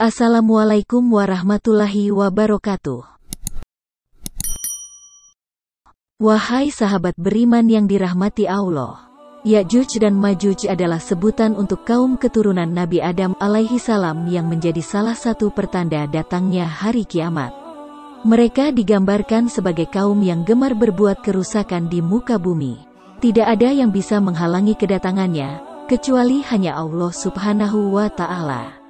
Assalamualaikum warahmatullahi wabarakatuh. Wahai sahabat beriman yang dirahmati Allah, Ya'juj dan Ma'juj adalah sebutan untuk kaum keturunan Nabi Adam alaihi salam yang menjadi salah satu pertanda datangnya hari kiamat. Mereka digambarkan sebagai kaum yang gemar berbuat kerusakan di muka bumi. Tidak ada yang bisa menghalangi kedatangannya, kecuali hanya Allah Subhanahu wa Ta'ala.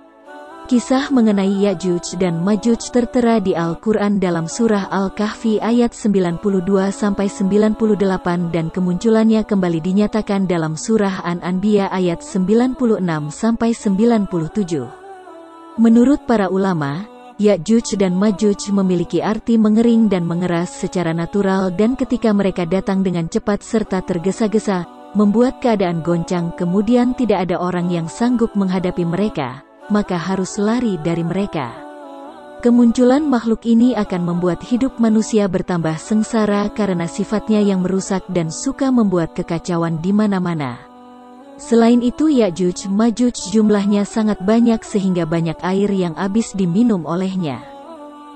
Kisah mengenai Ya'juj dan Ma'juj tertera di Al-Quran dalam surah Al-Kahfi ayat 92-98 dan kemunculannya kembali dinyatakan dalam surah An-Anbiya ayat 96-97. Menurut para ulama, Ya'juj dan Ma'juj memiliki arti mengering dan mengeras secara natural, dan ketika mereka datang dengan cepat serta tergesa-gesa, membuat keadaan goncang, kemudian tidak ada orang yang sanggup menghadapi mereka, maka harus lari dari mereka. Kemunculan makhluk ini akan membuat hidup manusia bertambah sengsara karena sifatnya yang merusak dan suka membuat kekacauan di mana-mana. Selain itu, Ya'juj Ma'juj jumlahnya sangat banyak sehingga banyak air yang habis diminum olehnya.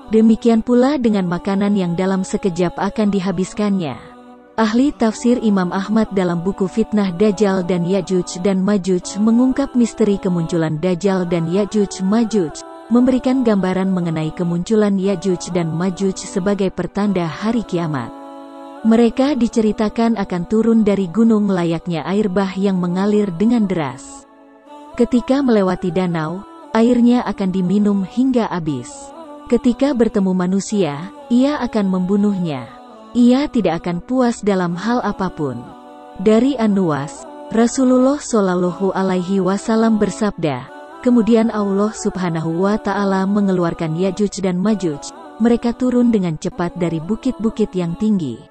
Demikian pula dengan makanan yang dalam sekejap akan dihabiskannya. Ahli tafsir Imam Ahmad dalam buku Fitnah Dajjal dan Ya'juj dan Ma'juj mengungkap misteri kemunculan Dajjal dan Ya'juj Ma'juj, memberikan gambaran mengenai kemunculan Ya'juj dan Ma'juj sebagai pertanda hari kiamat. Mereka diceritakan akan turun dari gunung layaknya air bah yang mengalir dengan deras. Ketika melewati danau, airnya akan diminum hingga habis. Ketika bertemu manusia, ia akan membunuhnya. Ia tidak akan puas dalam hal apapun. Dari An-Nuwas, Rasulullah Shallallahu Alaihi Wasallam bersabda, kemudian Allah Subhanahu Wa Ta'ala mengeluarkan Ya'juj dan Ma'juj. Mereka turun dengan cepat dari bukit-bukit yang tinggi.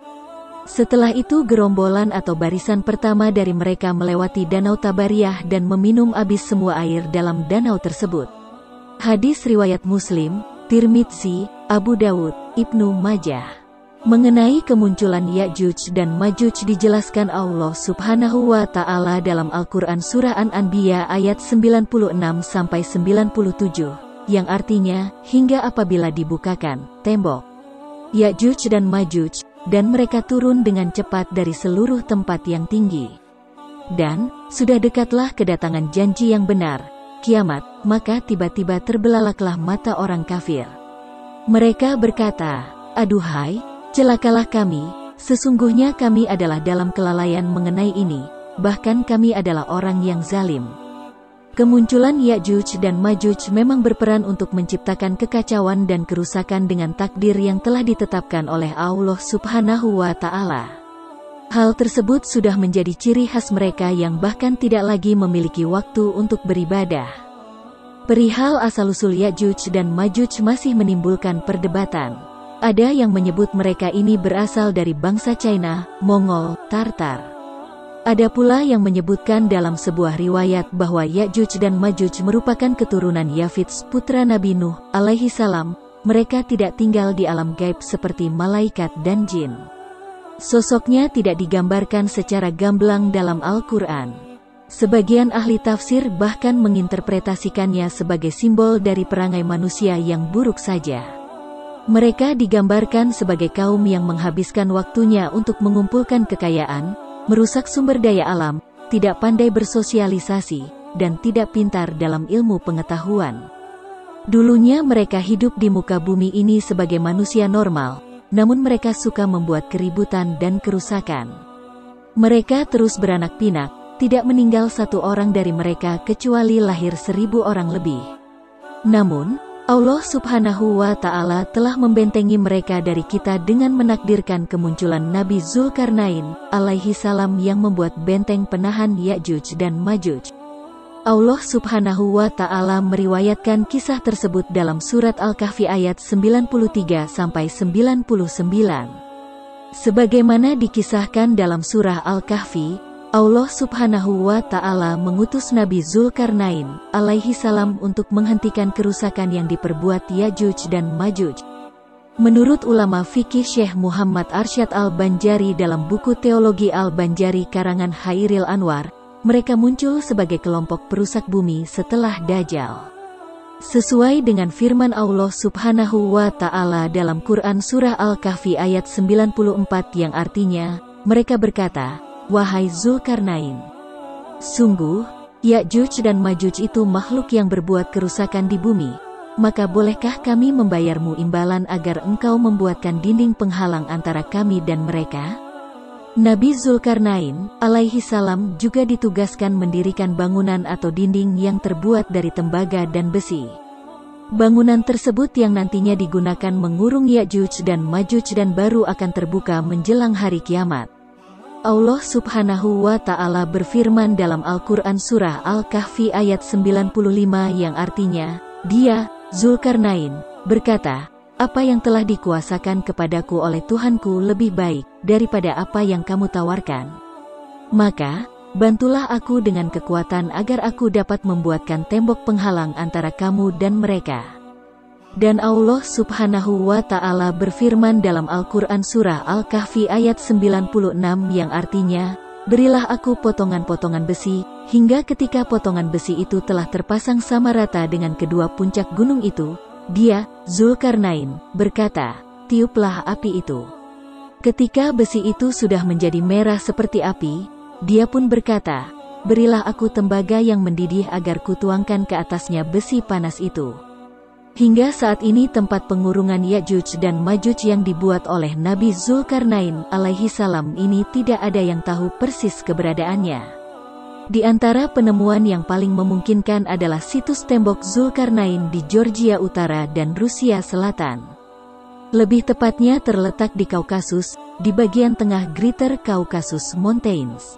Setelah itu gerombolan atau barisan pertama dari mereka melewati Danau Tabariyah dan meminum habis semua air dalam danau tersebut. Hadis riwayat Muslim, Tirmidzi, Abu Dawud, Ibnu Majah. Mengenai kemunculan Ya'juj dan Ma'juj dijelaskan Allah Subhanahu wa Ta'ala dalam Al-Quran Surah An-Anbiya ayat 96-97, yang artinya, hingga apabila dibukakan tembok Ya'juj dan Ma'juj, dan mereka turun dengan cepat dari seluruh tempat yang tinggi. Dan, sudah dekatlah kedatangan janji yang benar, kiamat, maka tiba-tiba terbelalaklah mata orang kafir. Mereka berkata, aduhai, celakalah kami, sesungguhnya kami adalah dalam kelalaian mengenai ini, bahkan kami adalah orang yang zalim. Kemunculan Ya'juj dan Ma'juj memang berperan untuk menciptakan kekacauan dan kerusakan dengan takdir yang telah ditetapkan oleh Allah Subhanahu wa Ta'ala. Hal tersebut sudah menjadi ciri khas mereka yang bahkan tidak lagi memiliki waktu untuk beribadah. Perihal asal-usul Ya'juj dan Ma'juj masih menimbulkan perdebatan. Ada yang menyebut mereka ini berasal dari bangsa China, Mongol, Tartar. Ada pula yang menyebutkan dalam sebuah riwayat bahwa Ya'juj dan Ma'juj merupakan keturunan Yafits, putra Nabi Nuh, alaihi salam. Mereka tidak tinggal di alam gaib seperti malaikat dan jin. Sosoknya tidak digambarkan secara gamblang dalam Al-Quran. Sebagian ahli tafsir bahkan menginterpretasikannya sebagai simbol dari perangai manusia yang buruk saja. Mereka digambarkan sebagai kaum yang menghabiskan waktunya untuk mengumpulkan kekayaan, merusak sumber daya alam, tidak pandai bersosialisasi, dan tidak pintar dalam ilmu pengetahuan. Dulunya mereka hidup di muka bumi ini sebagai manusia normal, namun mereka suka membuat keributan dan kerusakan. Mereka terus beranak pinak, tidak meninggal satu orang dari mereka kecuali lahir 1000 orang lebih. Namun, Allah Subhanahu wa Ta'ala telah membentengi mereka dari kita dengan menakdirkan kemunculan Nabi Zulkarnain alaihi salam yang membuat benteng penahan Ya'juj dan Ma'juj. Allah Subhanahu wa Ta'ala meriwayatkan kisah tersebut dalam surat Al-Kahfi ayat 93-99. Sebagaimana dikisahkan dalam surah Al-Kahfi, Allah Subhanahu wa Ta'ala mengutus Nabi Zulkarnain alaihi salam untuk menghentikan kerusakan yang diperbuat Ya'juj dan Ma'juj. Menurut ulama fikih Syekh Muhammad Arsyad Al-Banjari dalam buku Teologi Al-Banjari karangan Hairil Anwar, mereka muncul sebagai kelompok perusak bumi setelah Dajjal. Sesuai dengan firman Allah Subhanahu wa Ta'ala dalam Quran Surah Al-Kahfi ayat 94 yang artinya, mereka berkata, "Wahai Zulkarnain, sungguh, Ya'juj dan Ma'juj itu makhluk yang berbuat kerusakan di bumi, maka bolehkah kami membayarmu imbalan agar engkau membuatkan dinding penghalang antara kami dan mereka?" Nabi Zulkarnain, alaihi salam, juga ditugaskan mendirikan bangunan atau dinding yang terbuat dari tembaga dan besi. Bangunan tersebut yang nantinya digunakan mengurung Ya'juj dan Ma'juj dan baru akan terbuka menjelang hari kiamat. Allah Subhanahu wa Ta'ala berfirman dalam Al-Quran Surah Al-Kahfi ayat 95 yang artinya, Dia, Zulkarnain, berkata, "Apa yang telah dikuasakan kepadaku oleh Tuhanku lebih baik daripada apa yang kamu tawarkan. Maka, bantulah aku dengan kekuatan agar aku dapat membuatkan tembok penghalang antara kamu dan mereka." Dan Allah Subhanahu wa Ta'ala berfirman dalam Al-Quran Surah Al-Kahfi ayat 96 yang artinya, "Berilah aku potongan-potongan besi, hingga ketika potongan besi itu telah terpasang sama rata dengan kedua puncak gunung itu, Dia, Zulkarnain, berkata, tiuplah api itu. Ketika besi itu sudah menjadi merah seperti api, dia pun berkata, berilah aku tembaga yang mendidih agar kutuangkan ke atasnya besi panas itu." Hingga saat ini tempat pengurungan Ya'juj dan Ma'juj yang dibuat oleh Nabi Zulkarnain alaihi salam ini tidak ada yang tahu persis keberadaannya. Di antara penemuan yang paling memungkinkan adalah situs tembok Zulkarnain di Georgia Utara dan Rusia Selatan. Lebih tepatnya terletak di Kaukasus, di bagian tengah Greater Caucasus Mountains.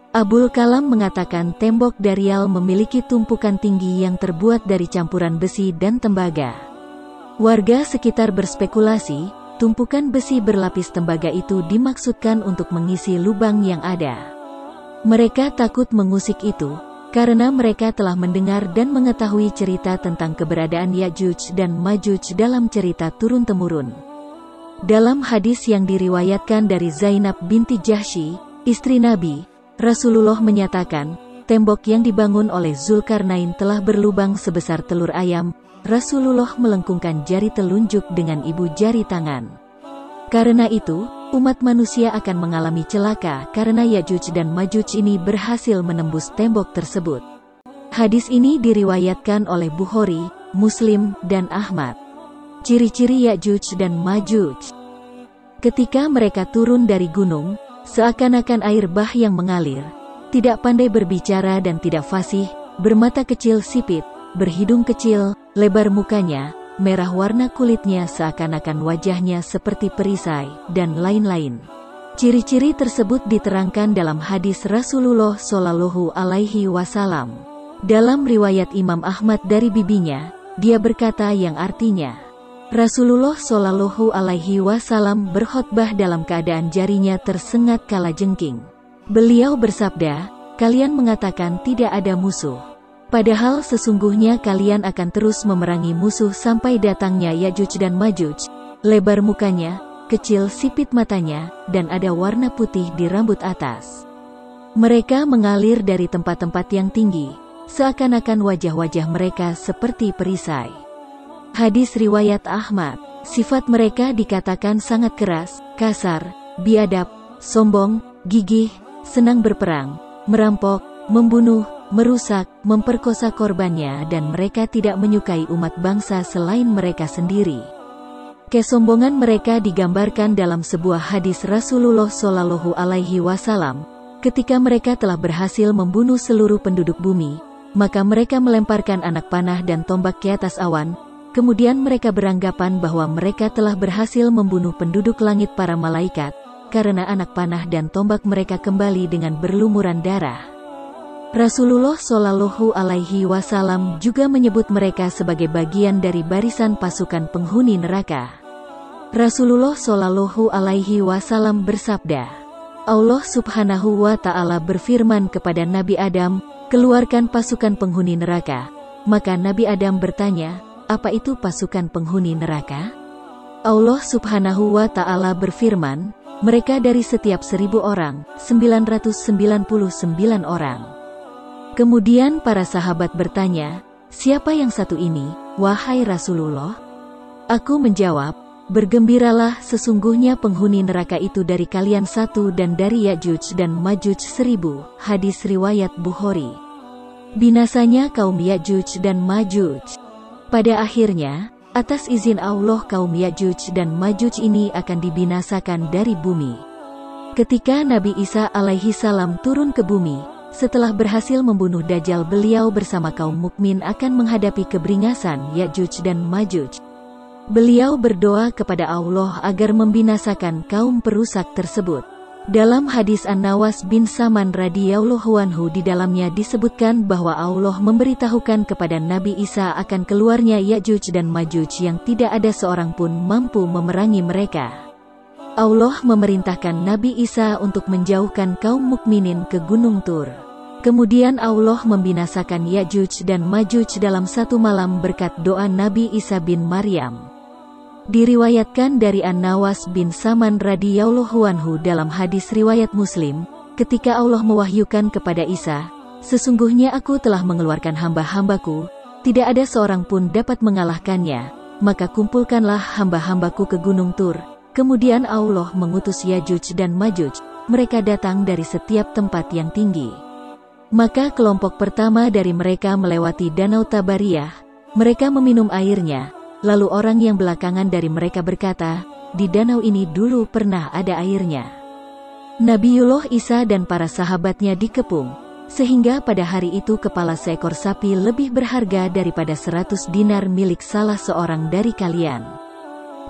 Abul Kalam mengatakan tembok Darial memiliki tumpukan tinggi yang terbuat dari campuran besi dan tembaga. Warga sekitar berspekulasi, tumpukan besi berlapis tembaga itu dimaksudkan untuk mengisi lubang yang ada. Mereka takut mengusik itu, karena mereka telah mendengar dan mengetahui cerita tentang keberadaan Ya'juj dan Ma'juj dalam cerita turun-temurun. Dalam hadis yang diriwayatkan dari Zainab binti Jahsy, istri Nabi, Rasulullah menyatakan, tembok yang dibangun oleh Zulkarnain telah berlubang sebesar telur ayam. Rasulullah melengkungkan jari telunjuk dengan ibu jari tangan. Karena itu, umat manusia akan mengalami celaka karena Ya'juj dan Ma'juj ini berhasil menembus tembok tersebut. Hadis ini diriwayatkan oleh Bukhari, Muslim, dan Ahmad. Ciri-ciri Ya'juj dan Ma'juj. Ketika mereka turun dari gunung, seakan-akan air bah yang mengalir, tidak pandai berbicara dan tidak fasih, bermata kecil sipit, berhidung kecil, lebar mukanya, merah warna kulitnya seakan-akan wajahnya seperti perisai, dan lain-lain. Ciri-ciri tersebut diterangkan dalam hadis Rasulullah Shallallahu Alaihi Wasallam. Dalam riwayat Imam Ahmad dari bibinya, dia berkata yang artinya, Rasulullah Shallallahu Alaihi Wasallam berkhutbah dalam keadaan jarinya tersengat kalajengking. Beliau bersabda, "Kalian mengatakan tidak ada musuh. Padahal sesungguhnya kalian akan terus memerangi musuh sampai datangnya Ya'juj dan Ma'juj." Lebar mukanya, kecil sipit matanya, dan ada warna putih di rambut atas. Mereka mengalir dari tempat-tempat yang tinggi, seakan-akan wajah-wajah mereka seperti perisai. Hadis riwayat Ahmad, sifat mereka dikatakan sangat keras, kasar, biadab, sombong, gigih, senang berperang, merampok, membunuh, merusak, memperkosa korbannya, dan mereka tidak menyukai umat bangsa selain mereka sendiri. Kesombongan mereka digambarkan dalam sebuah hadis Rasulullah Shallallahu Alaihi Wasallam. Ketika mereka telah berhasil membunuh seluruh penduduk bumi, maka mereka melemparkan anak panah dan tombak ke atas awan. Kemudian mereka beranggapan bahwa mereka telah berhasil membunuh penduduk langit para malaikat, karena anak panah dan tombak mereka kembali dengan berlumuran darah. Rasulullah Shallallahu Alaihi Wasallam juga menyebut mereka sebagai bagian dari barisan pasukan penghuni neraka. Rasulullah Shallallahu Alaihi Wasallam bersabda, Allah Subhanahu wa Ta'ala berfirman kepada Nabi Adam, keluarkan pasukan penghuni neraka. Maka Nabi Adam bertanya, apa itu pasukan penghuni neraka? Allah Subhanahu wa Ta'ala berfirman, mereka dari setiap 1000 orang, 999 orang. Kemudian para sahabat bertanya, "Siapa yang satu ini, wahai Rasulullah?" Aku menjawab, "Bergembiralah, sesungguhnya penghuni neraka itu dari kalian satu dan dari Ya'juj dan Ma'juj 1000. Hadis riwayat Bukhari. Binasanya kaum Ya'juj dan Ma'juj. Pada akhirnya, atas izin Allah kaum Ya'juj dan Ma'juj ini akan dibinasakan dari bumi. Ketika Nabi Isa alaihi salam turun ke bumi, setelah berhasil membunuh Dajjal, beliau bersama kaum mukmin akan menghadapi keberingasan Ya'juj dan Ma'juj. Beliau berdoa kepada Allah agar membinasakan kaum perusak tersebut. Dalam hadis An-Nawas bin Saman radhiyallahu anhu, di dalamnya disebutkan bahwa Allah memberitahukan kepada Nabi Isa akan keluarnya Ya'juj dan Ma'juj yang tidak ada seorang pun mampu memerangi mereka. Allah memerintahkan Nabi Isa untuk menjauhkan kaum mukminin ke Gunung Tur. Kemudian Allah membinasakan Ya'juj dan Ma'juj dalam satu malam berkat doa Nabi Isa bin Maryam. Diriwayatkan dari An-Nawas bin Saman radhiyallahu anhu dalam hadis riwayat Muslim, ketika Allah mewahyukan kepada Isa, "Sesungguhnya aku telah mengeluarkan hamba-hambaku, tidak ada seorang pun dapat mengalahkannya, maka kumpulkanlah hamba-hambaku ke Gunung Tur." Kemudian Allah mengutus Ya'juj dan Ma'juj, mereka datang dari setiap tempat yang tinggi. Maka kelompok pertama dari mereka melewati Danau Tabariyah, mereka meminum airnya. Lalu orang yang belakangan dari mereka berkata, "Di danau ini dulu pernah ada airnya." Nabiullah Isa dan para sahabatnya dikepung, sehingga pada hari itu kepala seekor sapi lebih berharga daripada 100 dinar milik salah seorang dari kalian.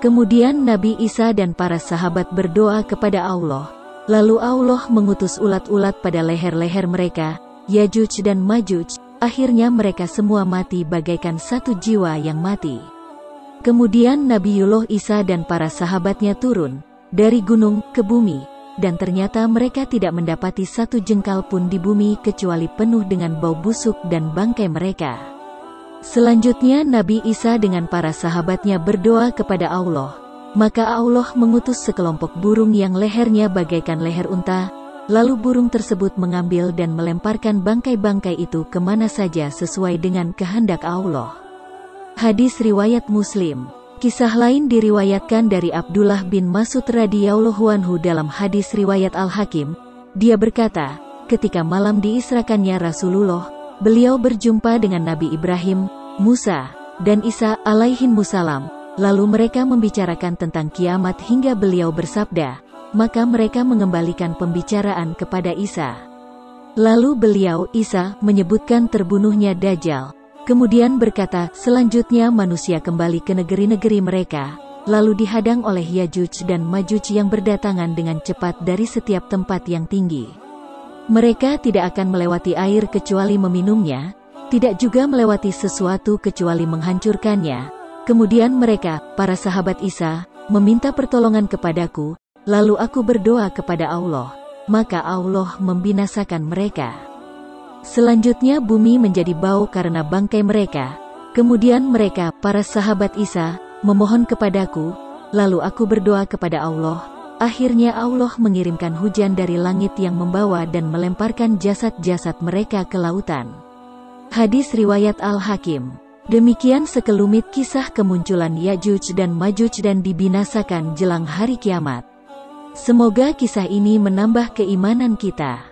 Kemudian Nabi Isa dan para sahabat berdoa kepada Allah, lalu Allah mengutus ulat-ulat pada leher-leher mereka, Ya'juj dan Ma'juj, akhirnya mereka semua mati bagaikan satu jiwa yang mati. Kemudian Nabiullah Isa dan para sahabatnya turun dari gunung ke bumi, dan ternyata mereka tidak mendapati satu jengkal pun di bumi kecuali penuh dengan bau busuk dan bangkai mereka. Selanjutnya Nabi Isa dengan para sahabatnya berdoa kepada Allah, maka Allah mengutus sekelompok burung yang lehernya bagaikan leher unta, lalu burung tersebut mengambil dan melemparkan bangkai-bangkai itu kemana saja sesuai dengan kehendak Allah. Hadis riwayat Muslim. Kisah lain diriwayatkan dari Abdullah bin Mas'ud radhiyallahu anhu dalam hadis riwayat Al-Hakim. Dia berkata, ketika malam diisrakannya Rasulullah, beliau berjumpa dengan Nabi Ibrahim, Musa, dan Isa alaihimussalam. Lalu mereka membicarakan tentang kiamat hingga beliau bersabda, maka mereka mengembalikan pembicaraan kepada Isa. Lalu beliau, Isa, menyebutkan terbunuhnya Dajjal. Kemudian berkata, selanjutnya manusia kembali ke negeri-negeri mereka, lalu dihadang oleh Ya'juj dan Ma'juj yang berdatangan dengan cepat dari setiap tempat yang tinggi. Mereka tidak akan melewati air kecuali meminumnya, tidak juga melewati sesuatu kecuali menghancurkannya. Kemudian mereka, para sahabat Isa, meminta pertolongan kepadaku, lalu aku berdoa kepada Allah, maka Allah membinasakan mereka. Selanjutnya bumi menjadi bau karena bangkai mereka. Kemudian mereka, para sahabat Isa, memohon kepadaku, lalu aku berdoa kepada Allah. Akhirnya Allah mengirimkan hujan dari langit yang membawa dan melemparkan jasad-jasad mereka ke lautan. Hadis riwayat Al-Hakim. Demikian sekelumit kisah kemunculan Ya'juj dan Ma'juj dan dibinasakan jelang hari kiamat. Semoga kisah ini menambah keimanan kita.